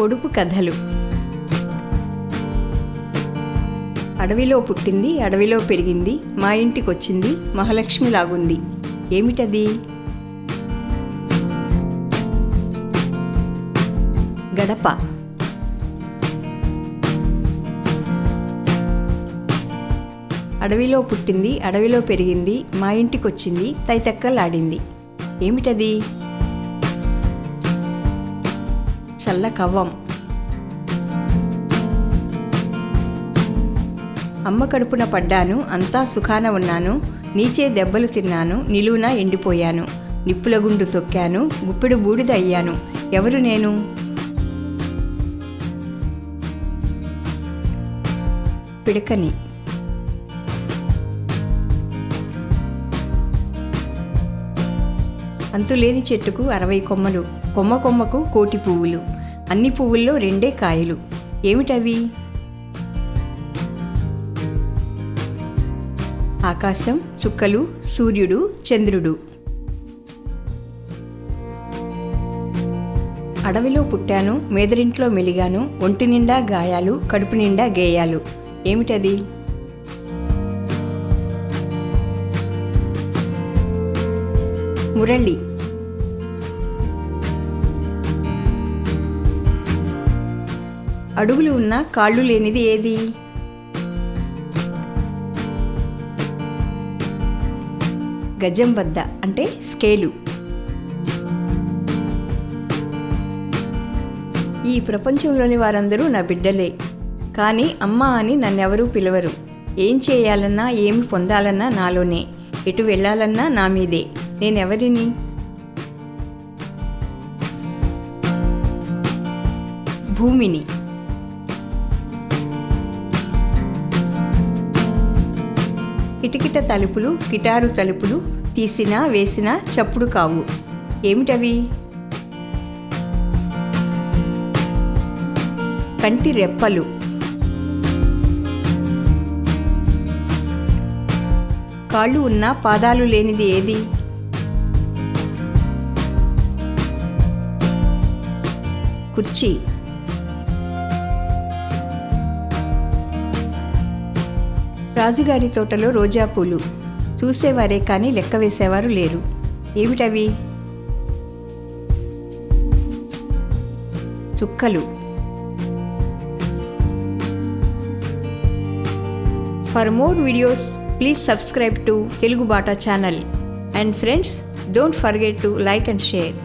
పొడుపు కథలు. అడవిలో పుట్టింది, అడవిలో పెరిగింది, మా ఇంటికొచ్చింది, మహాలక్ష్మి లాగుంది. ఏమిటది? గడప. అడవిలో పుట్టింది, అడవిలో పెరిగింది, మా ఇంటికొచ్చింది, తైతక్కలాడింది. ఏమిటది? చల్ల కవ్వం. అమ్మ కడుపున పడ్డాను, అంతా సుఖాన ఉన్నాను, నీచే దెబ్బలు తిన్నాను, నిలువున ఎండిపోయాను, నిప్పుల గుండు తొక్కాను, గుప్పెడు బూడిద అయ్యాను. ఎవరు నేను? పిడకని. అంతులేని చెట్టుకు 60 కొమ్మలు, కొమ్మ కొమ్మకు 1,000,000 పువ్వులు, అన్ని పువ్వుల్లో 2 కాయలు. ఏమిటవి? ఆకాశం, చుక్కలు, సూర్యుడు, చంద్రుడు. అడవిలో పుట్టాను, మేదరింట్లో మెలిగాను, ఒంటి నిండా గాయాలు, కడుపు నిండా గేయాలు. ఏమిటది? మురళి. అడుగులు ఉన్న కాళ్ళు లేనిది ఏది? గజం బద్ద అంటే స్కేలు. ఈ ప్రపంచంలోని వారందరూ నా బిడ్డలే, కానీ అమ్మ అని నన్నెవరూ పిలవరు. ఏం చేయాలన్నా, ఏమి పొందాలన్నా నాలోనే, ఎటు వెళ్ళాలన్నా నా మీదే. నేనెవరిని? భూమిని. కిటకిట తలుపులు, కిటారు తలుపులు, తీసినా వేసినా చప్పుడు కావు. ఏమిటవి? కంటి రెప్పలు. కాళ్ళు ఉన్న పాదాలు లేనిది ఏది? కుర్చీ. రాజుగారి తోటలో రోజా పూలు, చూసేవారే కానీ లెక్క వేసేవారు లేరు. ఏమిటవి? చుక్కలు. For more videos, please subscribe to Telugu Bata channel. And friends, don't forget to like and share.